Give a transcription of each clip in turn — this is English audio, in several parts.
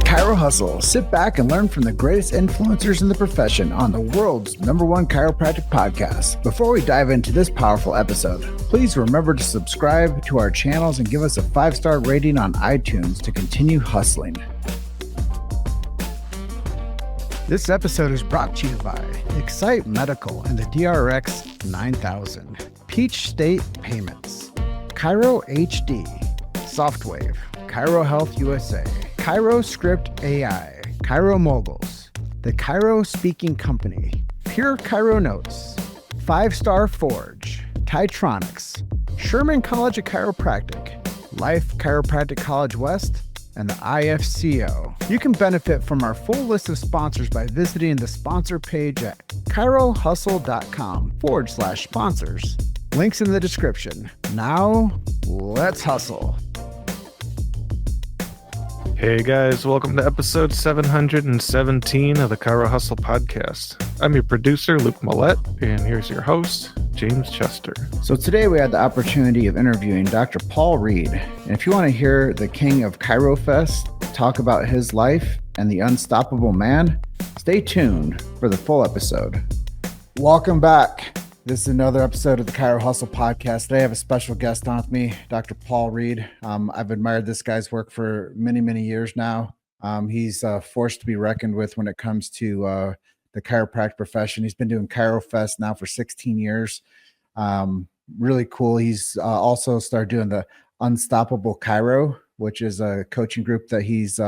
Chiro Hustle. Sit back and learn from the greatest influencers in the profession on the world's #1 chiropractic podcast. Before we dive into this powerful episode, please remember to subscribe to our channels and give us a 5-star rating on iTunes to continue hustling. This episode is brought to you by Excite Medical and the DRX 9000, Peach State Payments, Chiro HD, Softwave, Chiro Health USA, Chiro Script AI, Chiro Moguls, the Chiro Speaking Company, Pure Chiro Notes, 5-Star Forge, Titronics, Sherman College of Chiropractic, Life Chiropractic College West, and the IFCO. You can benefit from our full list of sponsors by visiting the sponsor page at chirohustle.com/sponsors. Links in the description. Now, let's hustle. Hey guys, welcome to episode 717 of the Chiro Hustle Podcast. I'm your producer, Luke Millette, and here's your host, James Chester. So today we had the opportunity of interviewing Dr. Paul Reed. And if you want to hear the king of Chiro Fest talk about his life and the unstoppable man, stay tuned for the full episode. Welcome back. This is another episode of the Chiro Hustle Podcast. Today I have a special guest on with me, Dr. Paul Reed. I've admired this guy's work for many, many years now. He's a force to be reckoned with when it comes to the chiropractic profession. He's been doing Chiro Fest now for 16 years. Really cool. He's also started doing the Unstoppable Chiro, which is a coaching group that he's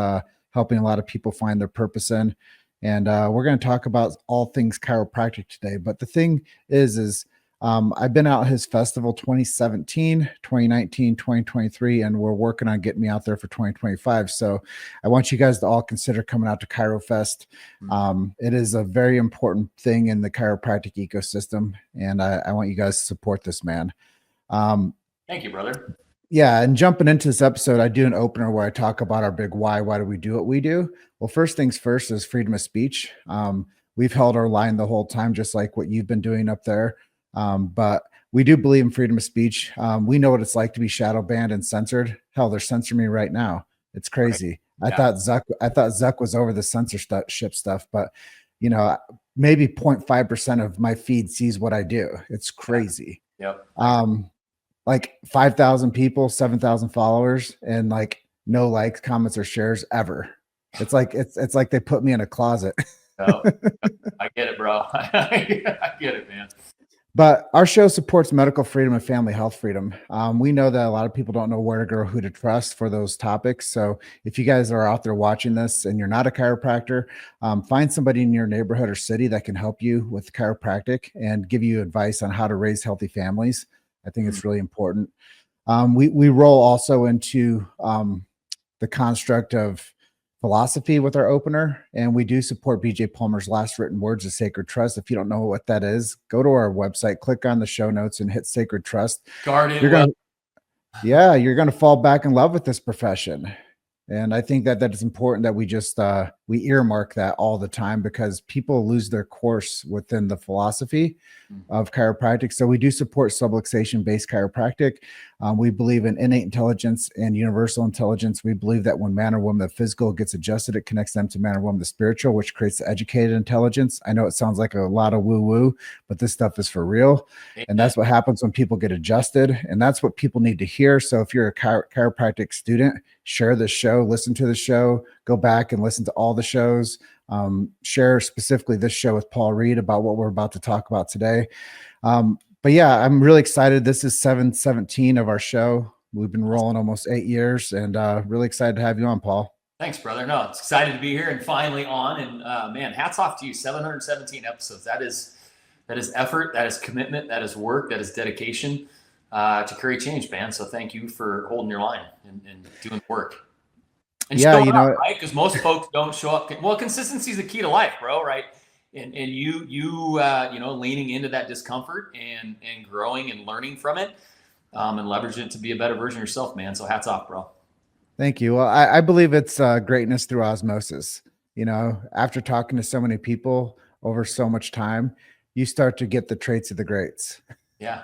helping a lot of people find their purpose in. And we're going to talk about all things chiropractic today. But the thing is I've been out at his festival 2017, 2019, 2023, and we're working on getting me out there for 2025. So I want you guys to all consider coming out to Chiro Fest. It is a very important thing in the chiropractic ecosystem, and I want you guys to support this man. Thank you, brother. Yeah, and jumping into this episode, I do an opener where I talk about our big why. Why do we do what we do? Well, first things first is freedom of speech. We've held our line the whole time, just like what you've been doing up there. But we do believe in freedom of speech. We know what it's like to be shadow banned and censored. Hell, they're censoring me right now. It's crazy. Right. Yeah. I thought Zuck was over the censorship stuff, but maybe 0.5% of my feed sees what I do. It's crazy. Yep. Like 5,000 people, 7,000 followers, and like no likes, comments, or shares ever. It's like they put me in a closet. Oh, I get it, bro. I get it, man. But our show supports medical freedom and family health freedom. We know that a lot of people don't know where to go, who to trust for those topics. So if you guys are out there watching this and you're not a chiropractor, find somebody in your neighborhood or city that can help you with chiropractic and give you advice on how to raise healthy families. I think it's really important. We roll also into the construct of philosophy with our opener, and we do support BJ Palmer's Last Written Words of Sacred Trust. If you don't know what that is, go to our website, click on the show notes, and hit Sacred Trust. You're gonna fall back in love with this profession. And I think that is important that we just we earmark that all the time, because people lose their course within the philosophy of chiropractic. So we do support subluxation-based chiropractic. We believe in innate intelligence and universal intelligence. We believe that when man or woman, the physical gets adjusted, it connects them to man or woman, the spiritual, which creates the educated intelligence. I know it sounds like a lot of woo-woo, but this stuff is for real. And that's what happens when people get adjusted. And that's what people need to hear. So if you're a chiropractic student, share this show, listen to the show, go back and listen to all the shows. Share specifically this show with Paul Reed about what we're about to talk about today. But yeah, I'm really excited. This is 717 of our show. We've been rolling almost 8 years, and really excited to have you on, Paul. Thanks, brother. No, it's excited to be here and finally on. And man, hats off to you. 717 episodes. That is effort. That is commitment. That is work. That is dedication to create change, man. So thank you for holding your line and doing work. And showing up, right? Because most folks don't show up. Well, consistency is the key to life, bro. Right? And you leaning into that discomfort and growing and learning from it, and leveraging it to be a better version of yourself, man. So hats off, bro. Thank you. Well, I believe it's greatness through osmosis. After talking to so many people over so much time, you start to get the traits of the greats. Yeah.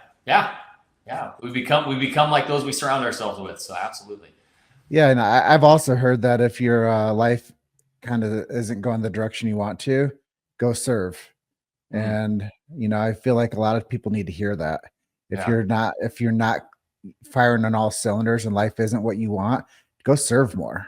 We become like those we surround ourselves with. So absolutely. Yeah, and I've also heard that if your life kind of isn't going the direction you want to, go serve. And, I feel like a lot of people need to hear that. If Yeah. you're not firing on all cylinders and life isn't what you want, go serve more.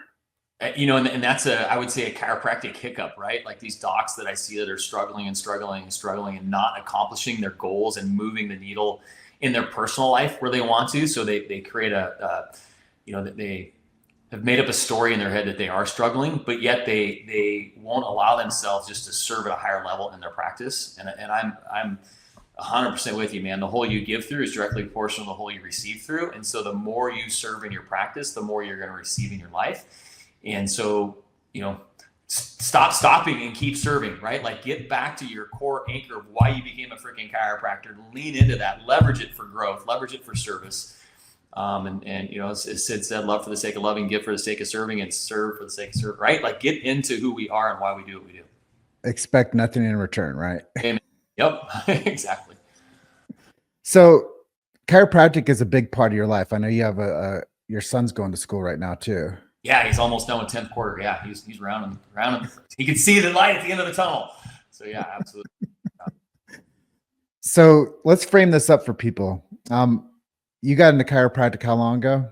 And that's I would say a chiropractic hiccup, right? Like these docs that I see that are struggling and not accomplishing their goals and moving the needle in their personal life where they want to. So they create that they have made up a story in their head that they are struggling, but yet they won't allow themselves just to serve at a higher level in their practice. And I'm 100% with you, man. The hole you give through is directly proportional to the hole you receive through. And so the more you serve in your practice, the more you're going to receive in your life. And so, stop stopping and keep serving, right? Like get back to your core anchor of why you became a freaking chiropractor, lean into that, leverage it for growth, leverage it for service. As Sid said, love for the sake of loving, give for the sake of serving, and serve for the sake of serving, right? Like get into who we are and why we do what we do. Expect nothing in return, right? Amen. Yep, exactly. So chiropractic is a big part of your life. I know you have your son's going to school right now too. Yeah, he's almost done with 10th quarter. Yeah, he's rounding. He can see the light at the end of the tunnel. So yeah, absolutely. So let's frame this up for people. You got into chiropractic how long ago?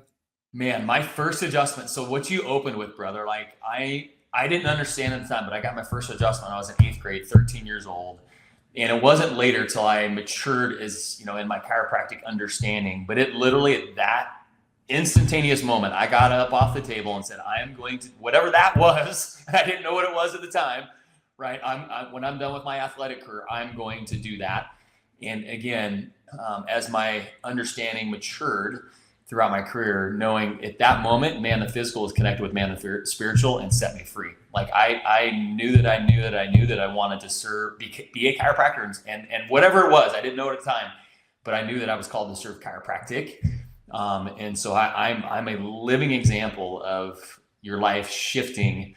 Man, my first adjustment. So what you opened with, brother, like I didn't understand at the time, but I got my first adjustment when I was in 8th grade, 13 years old. And it wasn't later till I matured as, in my chiropractic understanding, but it literally at that instantaneous moment, I got up off the table and said, I am going to, whatever that was, I didn't know what it was at the time, right? When I'm done with my athletic career, I'm going to do that. And again, as my understanding matured throughout my career, knowing at that moment, man, the physical is connected with man, the spiritual, and set me free. Like I knew that I wanted to serve, be a chiropractor and whatever it was, I didn't know at the time, but I knew that I was called to serve chiropractic. And so I'm a living example of your life shifting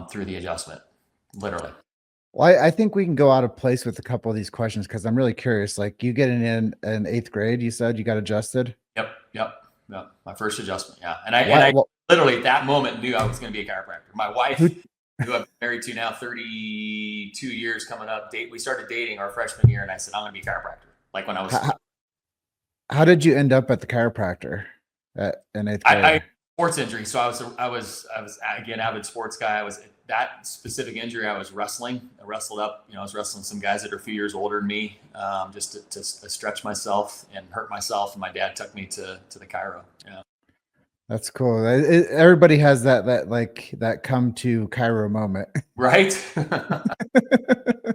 through the adjustment, literally. Well, I think we can go out of place with a couple of these questions because I'm really curious. Like you getting in 8th grade, you said you got adjusted? Yep. My first adjustment. Yeah. And I literally at that moment knew I was going to be a chiropractor. My wife, who I'm married to now 32 years coming up, we started dating our freshman year. And I said, I'm going to be a chiropractor. Like when I was. How did you end up at the chiropractor in 8th grade? I sports injury. So I was again, avid sports guy. I was that specific injury. I was wrestling. I wrestled up, I was wrestling some guys that are a few years older than me, just to stretch myself and hurt myself. And my dad took me to the chiro. Yeah. That's cool. Everybody has that come to chiro moment. Right.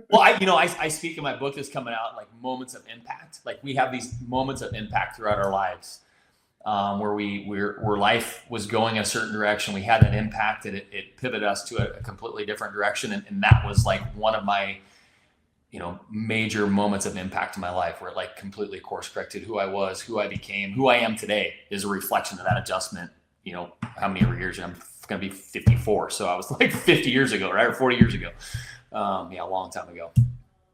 Well, I speak in my book that's coming out, like moments of impact. Like we have these moments of impact throughout our lives, where life was going a certain direction. We had an impact and it pivoted us to a completely different direction. And that was like one of my, major moments of impact in my life where it like completely course corrected who I was, who I became, who I am today is a reflection of that adjustment. How many years I'm going to be 54. So I was like 50 years ago, right? Or 40 years ago. A long time ago.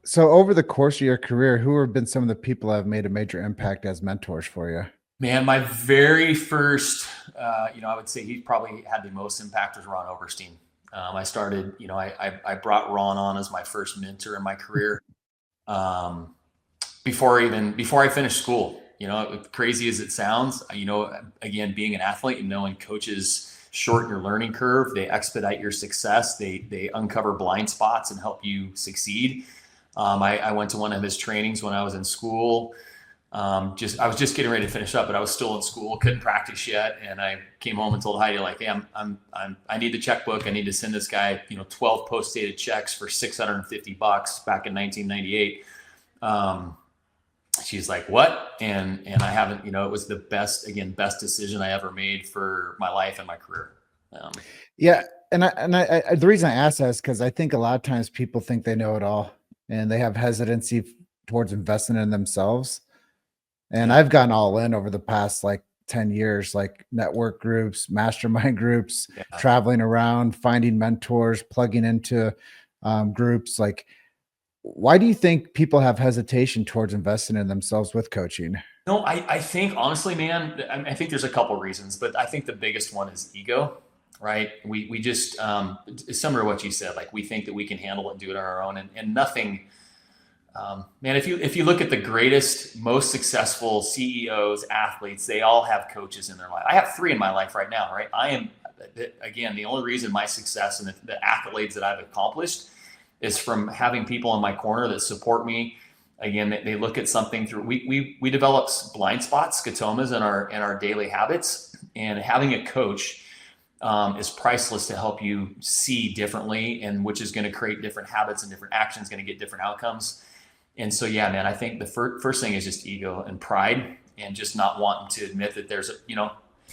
So over the course of your career, who have been some of the people that have made a major impact as mentors for you? Man, my very first, I would say he probably had the most impact was Ron Oberstein. I started, I brought Ron on as my first mentor in my career. Before I finished school, crazy as it sounds, again, being an athlete and knowing coaches shorten your learning curve, they expedite your success, they uncover blind spots and help you succeed. I went to one of his trainings when I was in school. I was just getting ready to finish up, but I was still in school, couldn't practice yet. And I came home and told Heidi, like, hey, I need the checkbook. I need to send this guy, 12 post-dated checks for $650 back in 1998. She's like, what? And I haven't, it was the best decision I ever made for my life and my career. Yeah. And I the reason I ask that is because I think a lot of times people think they know it all and they have hesitancy towards investing in themselves. And I've gone all in over the past 10 years, like network groups, mastermind groups, traveling around, finding mentors, plugging into groups. Like, why do you think people have hesitation towards investing in themselves with coaching? No, I think honestly, man, I think there's a couple of reasons, but I think the biggest one is ego. right? We just, similar to what you said, like we think that we can handle it and do it on our own, and nothing, man, if you look at the greatest, most successful CEOs, athletes, they all have coaches in their life. I have 3 in my life right now, right? I am, again, the only reason my success and the accolades that I've accomplished is from having people in my corner that support me. Again, they look at something through, we develop blind spots, scotomas in our daily habits, and having a coach is priceless to help you see differently, and which is going to create different habits and different actions, going to get different outcomes. And so, yeah, man, I think the first thing is just ego and pride, and just not wanting to admit that there's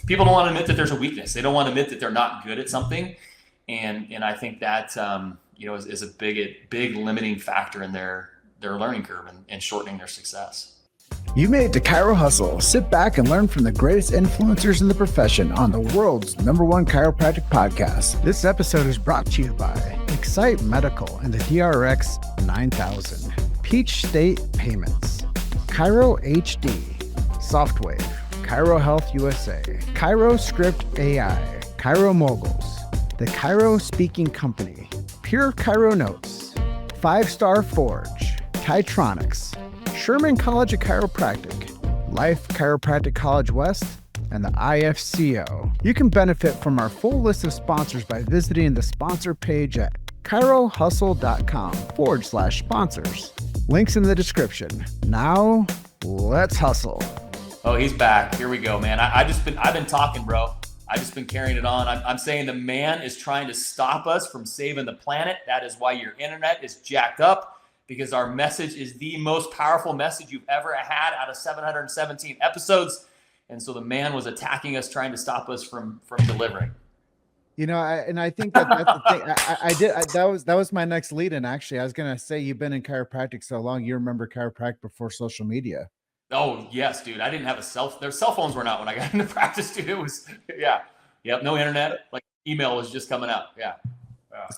people don't want to admit that there's a weakness. They don't want to admit that they're not good at something. And I think that, is a big limiting factor in their learning curve and shortening their success. You made it to Chiro Hustle. Sit back and learn from the greatest influencers in the profession on the world's #1 chiropractic podcast. This episode is brought to you by Excite Medical and the DRX 9000, Peach State Payments, Chiro HD, Softwave, Chiro Health USA, Chiro Script AI, Chiro Moguls, the Chiro Speaking Company, Pure Chiro Notes, 5-Star Forge, Titronics, Sherman College of Chiropractic, Life Chiropractic College West, and the IFCO. You can benefit from our full list of sponsors by visiting the sponsor page at chirohustle.com/sponsors. Links in the description. Now, let's hustle. Oh, he's back. Here we go, man. I've been talking, bro. I've just been carrying it on. I'm saying the man is trying to stop us from saving the planet. That is why your internet is jacked up, because our message is the most powerful message you've ever had out of 717 episodes. And so the man was attacking us, trying to stop us from delivering. I think that's the thing. That was my next lead in. Actually, I was going to say, you've been in chiropractic so long, you remember chiropractic before social media. Oh yes, dude. I didn't have their cell phones were not when I got into practice, dude. It was, no internet, like email was just coming out. Yeah.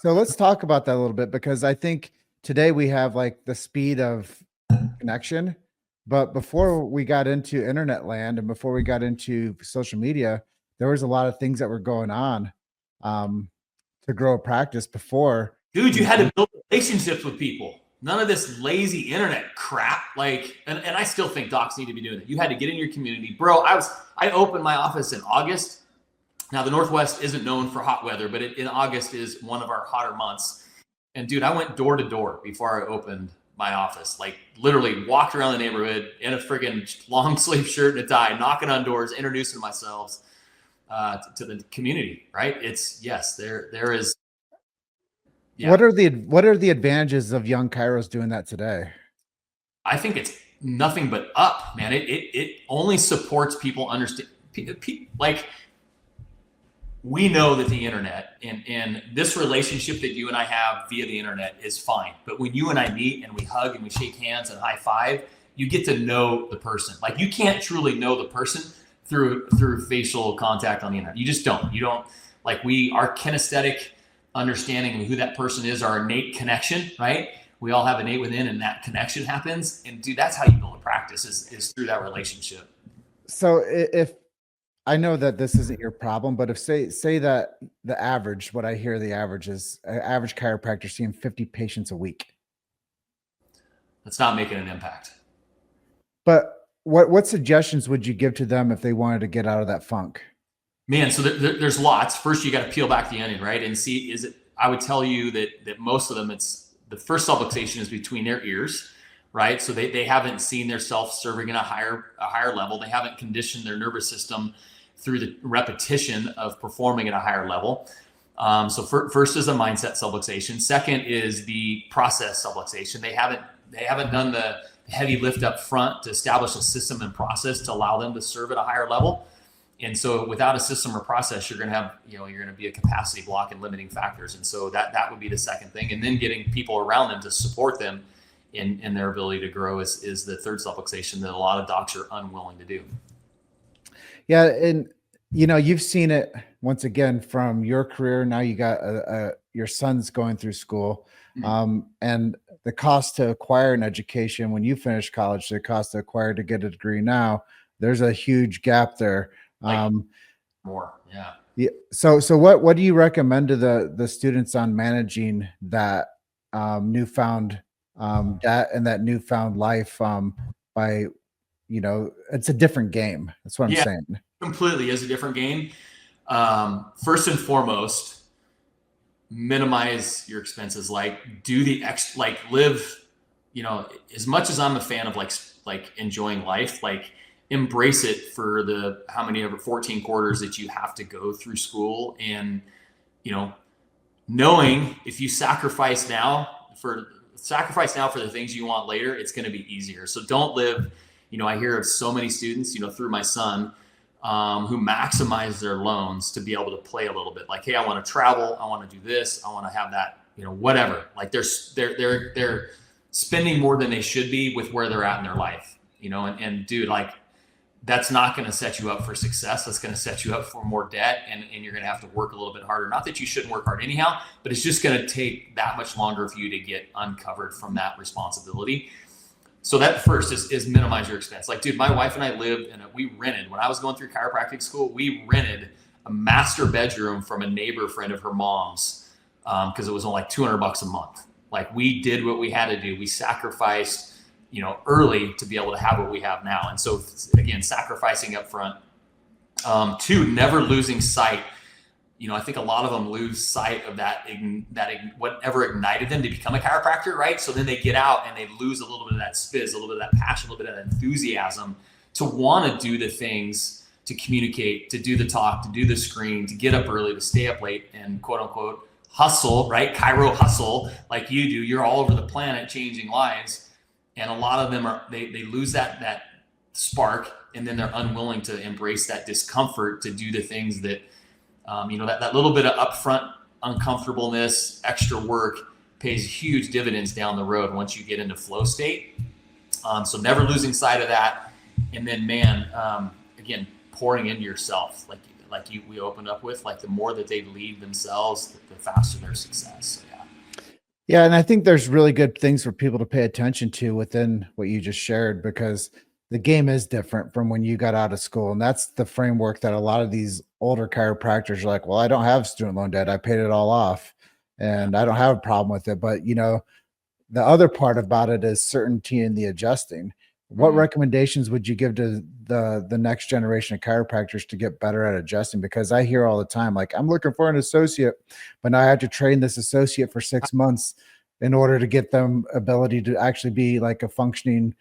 So let's talk about that a little bit, because I think today we have like the speed of connection, but before we got into internet land and before we got into social media, there was a lot of things that were going on to grow a practice before. Dude, you had to build relationships with people. None of this lazy internet crap. Like, and I still think docs need to be doing it. You had to get in your community. Bro, I opened my office in August. Now the Northwest isn't known for hot weather, but in August is one of our hotter months. And dude, I went door to door before I opened my office. Like literally walked around the neighborhood in a friggin' long sleeve shirt and a tie, knocking on doors, introducing myself to the community, right? There is. Yeah. What are the advantages of young chiros doing that today? I think it's nothing but up, man. It only supports people understand. Like, we know that the internet and this relationship that you and I have via the internet is fine. But when you and I meet and we hug and we shake hands and high five, you get to know the person. Like, you can't truly know the person through facial contact on the internet. You just don't. You don't, like, our kinesthetic understanding of who that person is, our innate connection, right? We all have innate within, and that connection happens. And dude, that's how you build a practice is through that relationship. So if I know that this isn't your problem, but if say that the average, what I hear the average is average chiropractor seeing 50 patients a week. That's not making an impact. But what suggestions would you give to them if they wanted to get out of that funk? Man, so there's lots. First, you got to peel back the onion, right? And see, I would tell you that most of them, it's the first subluxation is between their ears, right? So they haven't seen their self serving at a higher level. They haven't conditioned their nervous system through the repetition of performing at a higher level. So first is a mindset subluxation. Second is the process subluxation. They haven't done the heavy lift up front to establish a system and process to allow them to serve at a higher level. And so without a system or process, you're going to have, you're going to be a capacity block and limiting factors. And so that would be the second thing. And then getting people around them to support them in their ability to grow is the third subluxation that a lot of docs are unwilling to do. Yeah. And, you've seen it once again from your career. Now you got your son's going through school, and the cost to acquire an education when you finish college, the cost to acquire to get a degree now, there's a huge gap there. more. Yeah. Yeah. So what do you recommend to the students on managing that newfound that and that newfound life by it's a different game. That's what I'm Yeah, saying. completely is a different game. First and foremost, minimize your expenses. Like live, as much as I'm a fan of like enjoying life, like embrace it for the how many ever 14 quarters that you have to go through school. And knowing if you sacrifice now for the things you want later, it's going to be easier. So don't live, I hear of so many students, through my son, who maximize their loans to be able to play a little bit. Like, hey, I want to travel, I want to do this, I want to have that, whatever. Like they're spending more than they should be with where they're at in their life, and dude, like that's not going to set you up for success. That's going to set you up for more debt, and you're going to have to work a little bit harder. Not that you shouldn't work hard anyhow, but it's just going to take that much longer for you to get uncovered from that responsibility. So that first is minimize your expense. Like, dude, my wife and I lived we rented, when I was going through chiropractic school, we rented a master bedroom from a neighbor friend of her mom's, because it was only like $200 a month. Like, we did what we had to do. We sacrificed, early to be able to have what we have now. And so again, sacrificing up front. Two, never losing sight. I think a lot of them lose sight of that whatever ignited them to become a chiropractor, right? So then they get out and they lose a little bit of that spiz, a little bit of that passion, a little bit of that enthusiasm to want to do the things, to communicate, to do the talk, to do the screen, to get up early, to stay up late and quote unquote hustle, right? Chiro hustle like you do. You're all over the planet changing lives. And a lot of them they lose that spark, and then they're unwilling to embrace that discomfort to do the things that, that little bit of upfront uncomfortableness, extra work pays huge dividends down the road once you get into flow state. So never losing sight of that. And then, again, pouring into yourself, we opened up with, like the more that they lead themselves, the faster their success. So, yeah. Yeah, and I think there's really good things for people to pay attention to within what you just shared, because the game is different from when you got out of school. And that's the framework that a lot of these older chiropractors are like, well, I don't have student loan debt. I paid it all off and I don't have a problem with it. But, the other part about it is certainty in the adjusting. What recommendations would you give to the next generation of chiropractors to get better at adjusting? Because I hear all the time, like, I'm looking for an associate, but now I have to train this associate for 6 months in order to get them ability to actually be like a functioning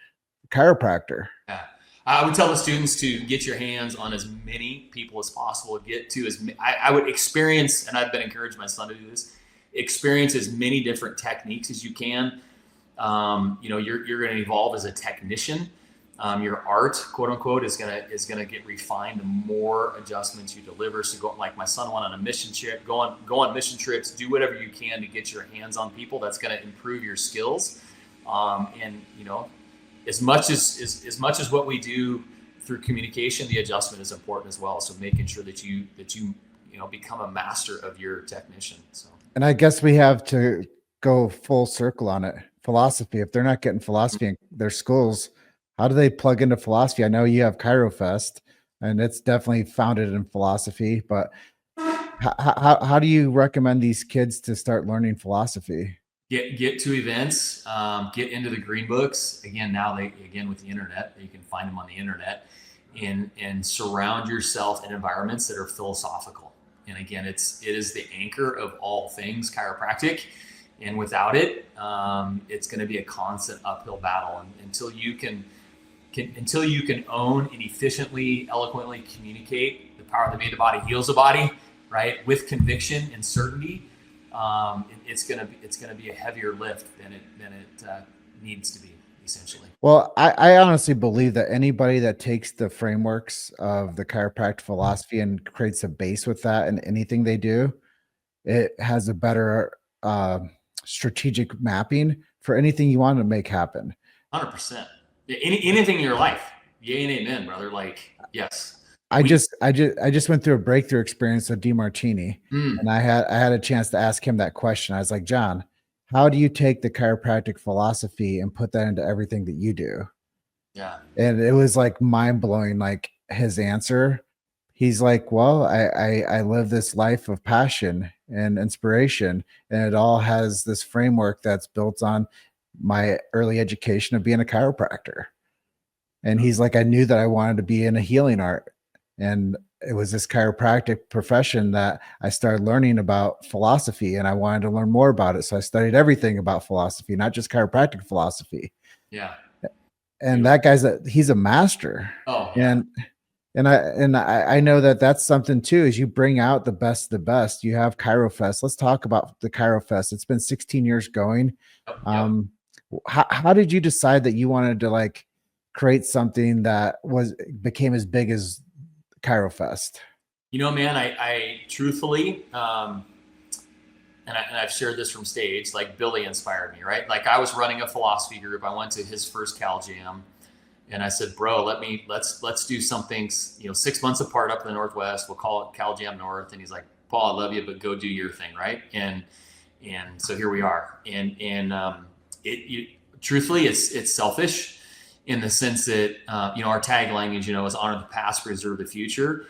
chiropractor. Yeah. I would tell the students to get your hands on as many people as possible. Get to I would experience, and I've been encouraged my son to do this, experience as many different techniques as you can. You're going to evolve as a technician. Your art, quote unquote, is gonna get refined the more adjustments you deliver. So go, like my son went on a mission trip, go on mission trips, do whatever you can to get your hands on people. That's going to improve your skills. And as much as what we do through communication, the adjustment is important as well. So making sure that you become a master of your technician. So, and I guess we have to go full circle on it. Philosophy. If they're not getting philosophy in their schools, how do they plug into philosophy? I know you have Chiro Fest, and it's definitely founded in philosophy, but how do you recommend these kids to start learning philosophy? Get to events, get into the green books. Again, with the internet, you can find them on the internet, and surround yourself in environments that are philosophical. And again, it is the anchor of all things chiropractic. And without it, it's going to be a constant uphill battle. And until you can own and efficiently, eloquently communicate the power that made the body heals the body, right, with conviction and certainty, it's going to be a heavier lift than it needs to be, essentially. Well, I honestly believe that anybody that takes the frameworks of the chiropractic philosophy and creates a base with that in anything they do, it has a better strategic mapping for anything you want to make happen. 100%. Anything in your life. Yay and amen, brother. Like, yes. I just went through a breakthrough experience with DeMartini, and I had a chance to ask him that question. I was like, John, how do you take the chiropractic philosophy and put that into everything that you do? Yeah. And it was like mind blowing. Like his answer, he's like, well, I live this life of passion and inspiration, and it all has this framework that's built on my early education of being a chiropractor. And he's like, I knew that I wanted to be in a healing art. And it was this chiropractic profession that I started learning about philosophy, and I wanted to learn more about it. So I studied everything about philosophy, not just chiropractic philosophy. Yeah. And that he's a master. Oh, yeah. And I know that that's something too, is you bring out the best of the best. You have Chiro Fest. Let's talk about the Chiro Fest. It's been 16 years going. Yep. How did you decide that you wanted to like create something that became as big as Chiro Fest? You know, man, I truthfully, and I've shared this from stage, like Billy inspired me, right? Like I was running a philosophy group. I went to his first Cal Jam, and I said, bro, let's do something, 6 months apart up in the Northwest. We'll call it Cal Jam North. And he's like, Paul, I love you, but go do your thing. Right. And so here we are. And truthfully, it's selfish in the sense that, our tagline is, is honor the past, preserve the future.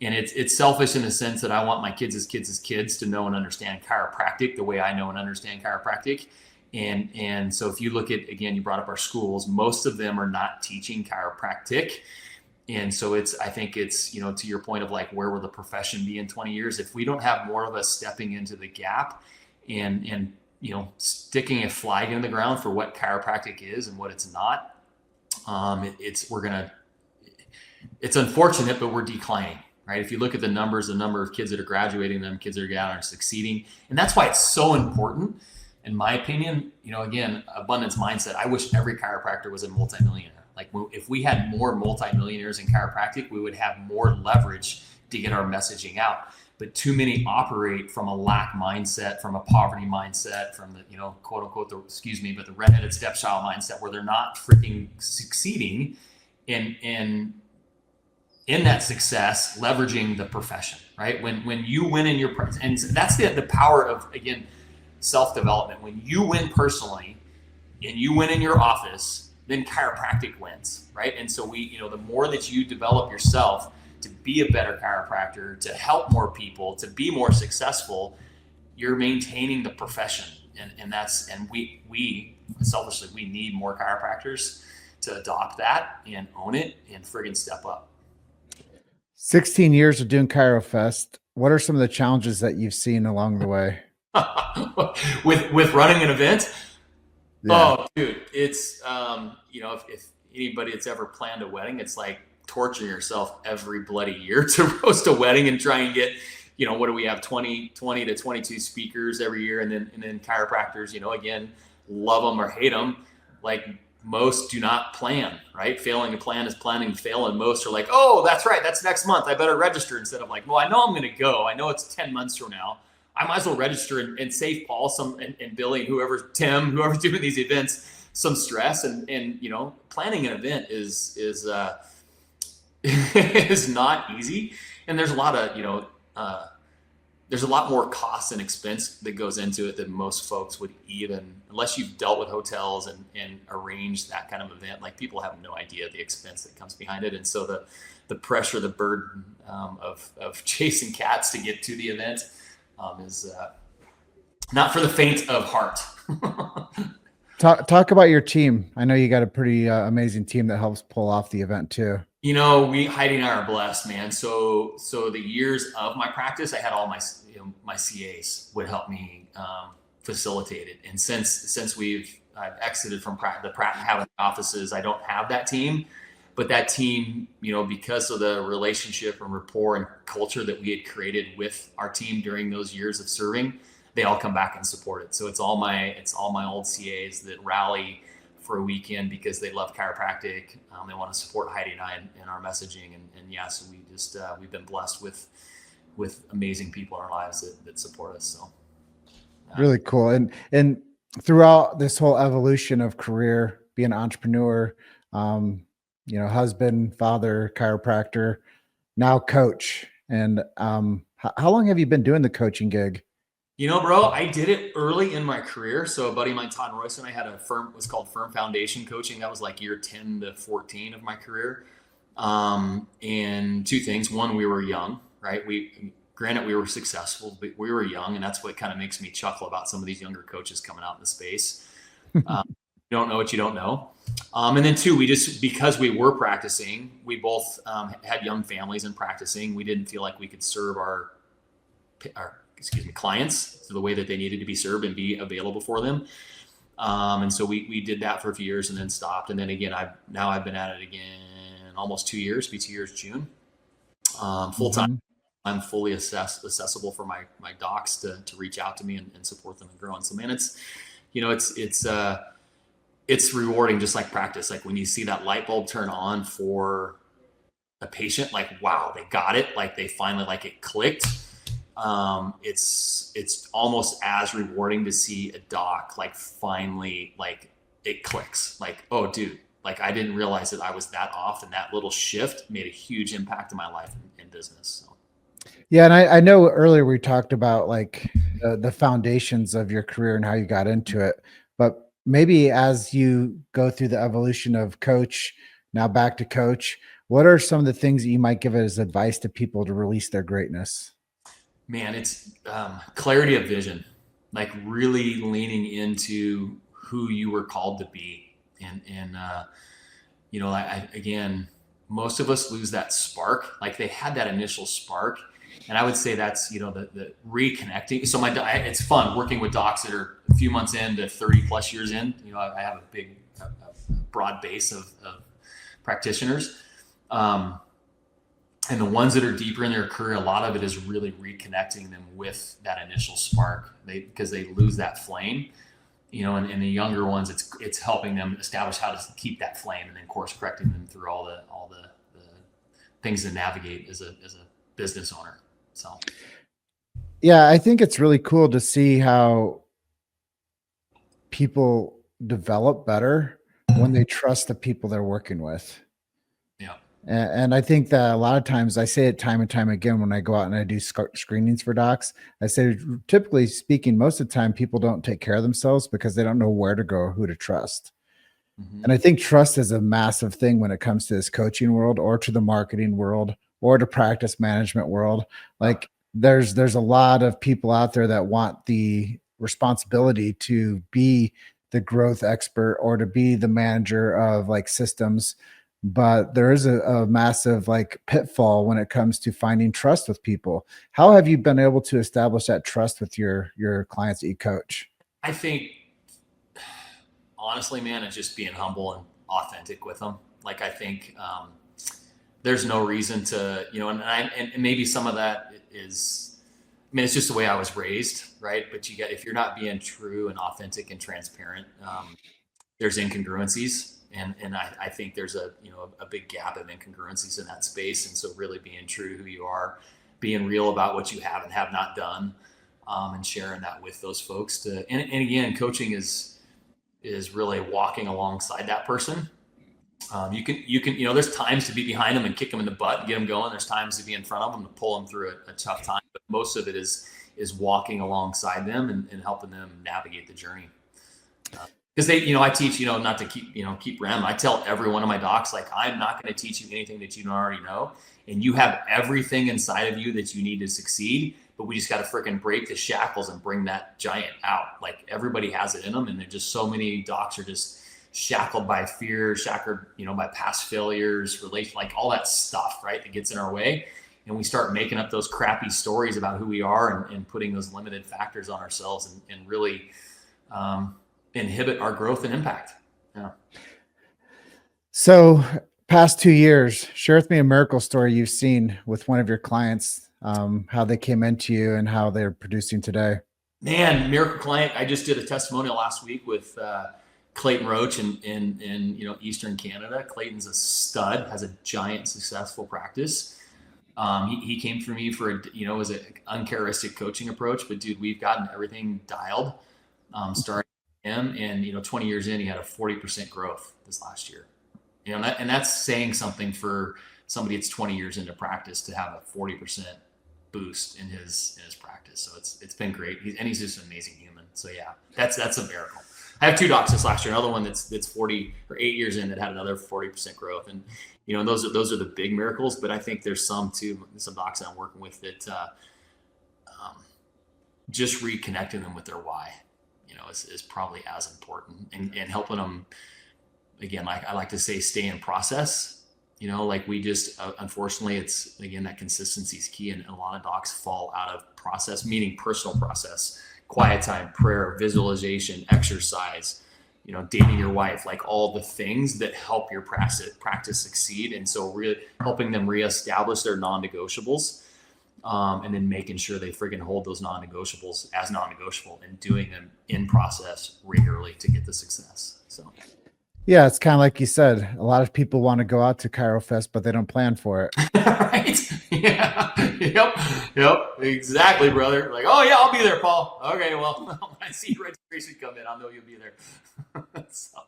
And it's selfish in the sense that I want my kids' to know and understand chiropractic the way I know and understand chiropractic. And so if you look at, again, you brought up our schools, most of them are not teaching chiropractic. And so I think it's, to your point of like, where will the profession be in 20 years? If we don't have more of us stepping into the gap and sticking a flag in the ground for what chiropractic is and what it's not, it's unfortunate, but we're declining, right? If you look at the number of kids that are graduating, them kids that are out and succeeding. And that's why it's so important. In my opinion, again, abundance mindset. I wish every chiropractor was a multimillionaire. Like if we had more multimillionaires in chiropractic, we would have more leverage to get our messaging out. But too many operate from a lack mindset, from a poverty mindset, from the, quote unquote, but the redheaded stepchild mindset, where they're not freaking succeeding in that success, leveraging the profession, right? When you win in your, and that's the power of, again, self-development. When you win personally and you win in your office, then chiropractic wins, right? And so the more that you develop yourself to be a better chiropractor, to help more people, to be more successful, you're maintaining the profession. And we selfishly, we need more chiropractors to adopt that and own it and friggin' step up. 16 years of doing Chiro Fest. What are some of the challenges that you've seen along the way? with running an event? Yeah. Oh, dude, it's if anybody that's ever planned a wedding, it's like torturing yourself every bloody year to host a wedding and try and get, what do we have, 20 to 22 speakers every year, and then chiropractors, again, love them or hate them. Like most do not plan, right? Failing to plan is planning to fail, and most are like, oh, that's right, that's next month, I better register, instead of like, well, I know I'm going to go. I know it's 10 months from now. I might as well register and save Paul and Billy and Tim, whoever's doing these events, some stress. And planning an event is is not easy. And there's a lot of, there's a lot more cost and expense that goes into it than most folks would even, unless you've dealt with hotels and arranged that kind of event. Like people have no idea the expense that comes behind it. And so the pressure, the burden of chasing cats to get to the event is not for the faint of heart. Talk about your team. I know you got a pretty amazing team that helps pull off the event too. Heidi and I are blessed, man. So the years of my practice, I had all my CAs would help me facilitate it. And since I've exited from the Pratt and Having offices, I don't have that team. But that team, because of the relationship and rapport and culture that we had created with our team during those years of serving, they all come back and support it. So it's all my old CAs that rally for a weekend because they love chiropractic. They want to support Heidi and I in our messaging. And yes, we've been blessed with amazing people in our lives that support us. So really cool. And throughout this whole evolution of career, being an entrepreneur, husband, father, chiropractor, now coach. And how long have you been doing the coaching gig? Bro, I did it early in my career. So a buddy of mine, Todd Royce, and I had a firm, it was called Firm Foundation Coaching. That was like year 10 to 14 of my career. And two things. One, we were young, right? Granted, we were successful, but we were young, and that's what kind of makes me chuckle about some of these younger coaches coming out in the space. You don't know what you don't know. And then two, because we were practicing, we both had young families and practicing. We didn't feel like we could serve our clients the way that they needed to be served and be available for them. And so we did that for a few years and then stopped. And then again, I've been at it again almost 2 years, be 2 years June. Full time. I'm fully accessible for my docs to reach out to me and support them and grow. And so, man, it's rewarding, just like practice. Like when you see that light bulb turn on for a patient, like, wow, they got it. Like they finally, like it clicked. It's almost as rewarding to see a doc, like finally, like it clicks, like, oh dude, like I didn't realize that I was that off, and that little shift made a huge impact in my life and business. So. Yeah. And I know earlier we talked about like the foundations of your career and how you got into it, but maybe as you go through the evolution of coach, now back to coach, what are some of the things that you might give as advice to people to release their greatness? Man, it's clarity of vision, like really leaning into who you were called to be. And again, most of us lose that spark. Like they had that initial spark. And I would say that's, the reconnecting. So it's fun working with docs that are a few months in to 30 plus years in. I have a broad base of practitioners. And the ones that are deeper in their career, a lot of it is really reconnecting them with that initial spark, because they lose that flame, and the younger ones, it's helping them establish how to keep that flame, and then course correcting them through all the things to navigate as a business owner. So, yeah, I think it's really cool to see how people develop better when they trust the people they're working with. Yeah. And I think that a lot of times, I say it time and time again when I go out and I do screenings for docs, I say, typically speaking, most of the time people don't take care of themselves because they don't know where to go or who to trust. Mm-hmm. And I think trust is a massive thing when it comes to this coaching world, or to the marketing world, or to practice management world. Like there's a lot of people out there that want the responsibility to be the growth expert or to be the manager of like systems. But there is a massive like pitfall when it comes to finding trust with people. How have you been able to establish that trust with your clients that you coach? I think, honestly, man, it's just being humble and authentic with them. Like, I think there's no reason to, and maybe some of that is, it's just the way I was raised, right? But if you're not being true and authentic and transparent, there's incongruencies. And I think there's a big gap of incongruencies in that space. And so really being true to who you are, being real about what you have and have not done, and sharing that with those folks and again, coaching is really walking alongside that person. You can, there's times to be behind them and kick them in the butt and get them going. There's times to be in front of them to pull them through a tough time. But most of it is walking alongside them and helping them navigate the journey. Because I teach, not to keep rambling. I tell every one of my docs, like, I'm not going to teach you anything that you don't already know. And you have everything inside of you that you need to succeed, but we just got to freaking break the shackles and bring that giant out. Like, everybody has it in them. And there's just so many docs are just shackled by fear, shackled, by past failures, like all that stuff, right, that gets in our way. And we start making up those crappy stories about who we are and putting those limited factors on ourselves and really, inhibit our growth and impact. Yeah. So past 2 years, share with me a miracle story you've seen with one of your clients, how they came into you and how they're producing today. Man, miracle client. I just did a testimonial last week with Clayton Roach in Eastern Canada. Clayton's a stud, has a giant successful practice. He came for me for was an uncharacteristic coaching approach, but dude, we've gotten everything dialed, starting him, and 20 years in, he had a 40% growth this last year. And that's saying something for somebody that's 20 years into practice to have a 40% boost in his practice. So it's been great. He's just an amazing human. So yeah, that's a miracle. I have 2 docs this last year. Another one that's 40 or 8 years in that had another 40% growth, and those are the big miracles. But I think there's some docs that I'm working with that just reconnecting them with their why, is probably as important, and helping them, again, like I like to say, stay in process. Like we just, unfortunately, it's, again, that consistency is key. And a lot of docs fall out of process, meaning personal process, quiet time, prayer, visualization, exercise, dating your wife, like all the things that help your practice succeed. And so really helping them reestablish their non-negotiables, and then making sure they friggin' hold those non-negotiables as non-negotiable and doing them in process regularly to get the success. So. Yeah, it's kind of like you said, a lot of people want to go out to Chiro Fest, but they don't plan for it. Right? Yeah. Yep. Exactly, brother. Like, oh yeah, I'll be there, Paul. Okay, well, when I see registration come in, I'll know you'll be there. So,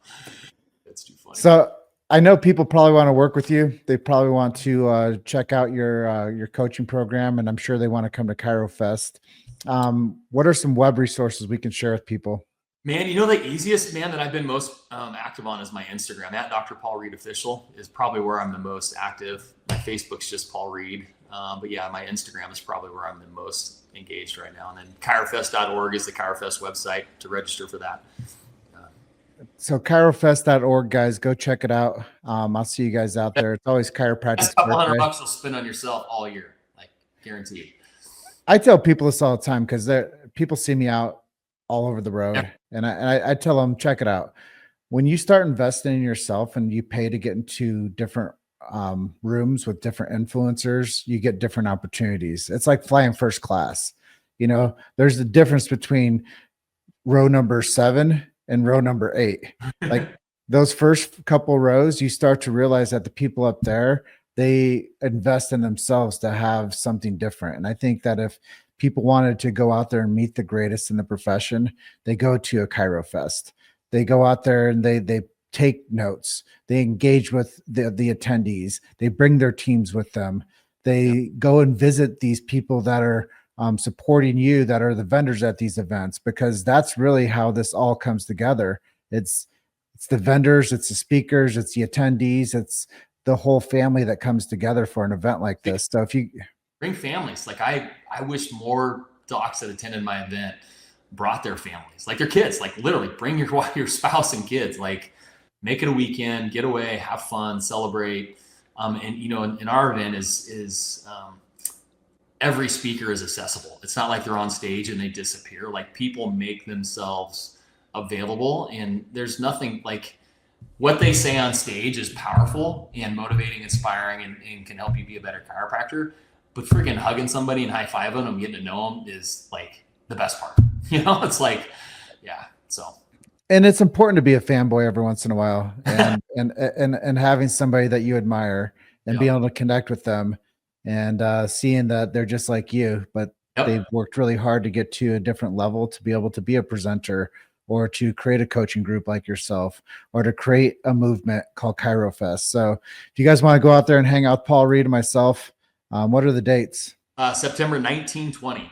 that's too funny. So I know people probably want to work with you. They probably want to check out your coaching program, and I'm sure they want to come to Chiro Fest. What are some web resources we can share with people? Man, the easiest, that I've been most active on is my Instagram. At Dr. Paul Reed Official is probably where I'm the most active. My Facebook's just Paul Reed. But yeah, my Instagram is probably where I'm the most engaged right now. And then chirofest.org is the Chirofest website to register for that. So chirofest.org, guys, go check it out. I'll see you guys out there. It's always chiropractic. That's a couple $100 you'll spend on yourself all year, like guaranteed. I tell people this all the time because people see me out all over the road. Yeah. And I tell them, check it out. When you start investing in yourself and you pay to get into different rooms with different influencers, you get different opportunities. It's like flying first class. There's a difference between row number 7 and row number 8. Like those first couple rows, you start to realize that the people up there, they invest in themselves to have something different. And I think that if people wanted to go out there and meet the greatest in the profession, they go to a Chiro Fest. They go out there and they take notes. They engage with the attendees. They bring their teams with them. They go and visit these people that are supporting you, that are the vendors at these events, because that's really how this all comes together. It's the vendors, it's the speakers, it's the attendees, it's the whole family that comes together for an event like this. So if you bring families, like I wish more docs that attended my event brought their families, like their kids, like literally bring your spouse and kids, like make it a weekend, get away, have fun, celebrate. And in our event is every speaker is accessible. It's not like they're on stage and they disappear. Like people make themselves available, and there's nothing like what they say on stage is powerful and motivating, inspiring, and can help you be a better chiropractor. But freaking hugging somebody and high-fiving them, getting to know them is like the best part. It's like, yeah. So. And it's important to be a fanboy every once in a while, and having somebody that you admire and being able to connect with them, and seeing that they're just like you, but they've worked really hard to get to a different level to be able to be a presenter, or to create a coaching group like yourself, or to create a movement called Chiro Fest. So if you guys want to go out there and hang out with Paul Reed and myself, what are the dates? September 19, 20.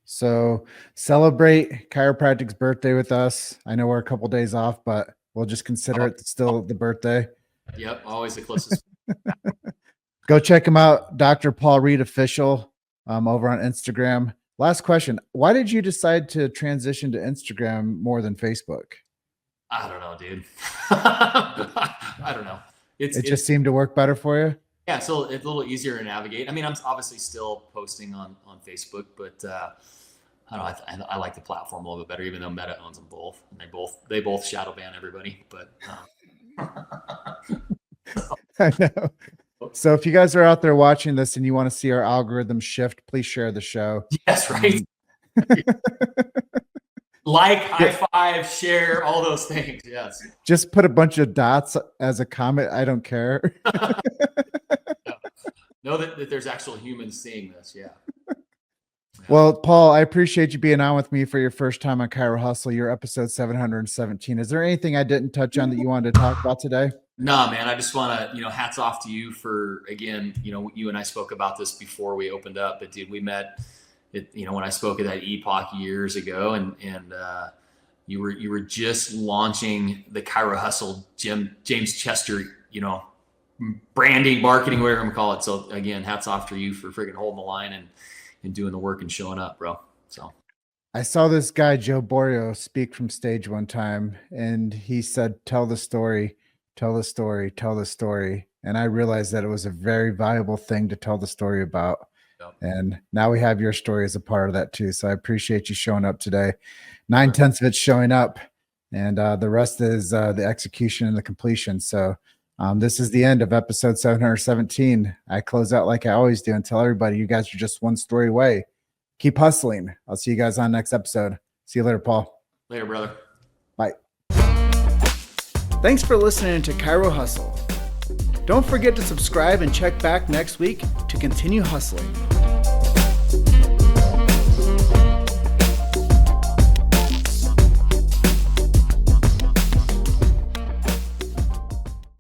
So celebrate Chiropractic's birthday with us. I know we're a couple days off, but we'll just consider it still the birthday. Yep, always the closest. Go check him out, Dr. Paul Reed Official, over on Instagram. Last question. Why did you decide to transition to Instagram more than Facebook? I don't know, dude. I don't know. It just seemed to work better for you? Yeah, so it's a little easier to navigate. I mean, I'm obviously still posting on Facebook, but I don't know. I like the platform a little bit better, even though Meta owns them both, and they both shadow ban everybody. But I know. So if you guys are out there watching this and you want to see our algorithm shift, please share the show. Yes, right. Like, high five, share, all those things. Yes. Just put a bunch of dots as a comment. I don't care. Know that there's actual humans seeing this. Yeah. Well, Paul, I appreciate you being on with me for your first time on Chiro Hustle. Your episode 717. Is there anything I didn't touch on that you wanted to talk about today? Nah, man, I just want to, hats off to you for, again, you and I spoke about this before we opened up, but dude, we met when I spoke at that Epoch years ago, and you were just launching the Chiro Hustle James Chester, branding, marketing, whatever you call it. So again, hats off to you for freaking holding the line and doing the work and showing up, bro. So I saw this guy, Joe Borio, speak from stage one time, and he said, tell the story, tell the story, tell the story. And I realized that it was a very valuable thing to tell the story about. Yep. And now we have your story as a part of that too. So I appreciate you showing up today. 9/10 of it's showing up, and the rest is the execution and the completion. So this is the end of episode 717. I close out like I always do and tell everybody, you guys are just one story away. Keep hustling. I'll see you guys on next episode. See you later, Paul. Later, brother. Bye. Thanks for listening to Chiro Hustle. Don't forget to subscribe and check back next week to continue hustling.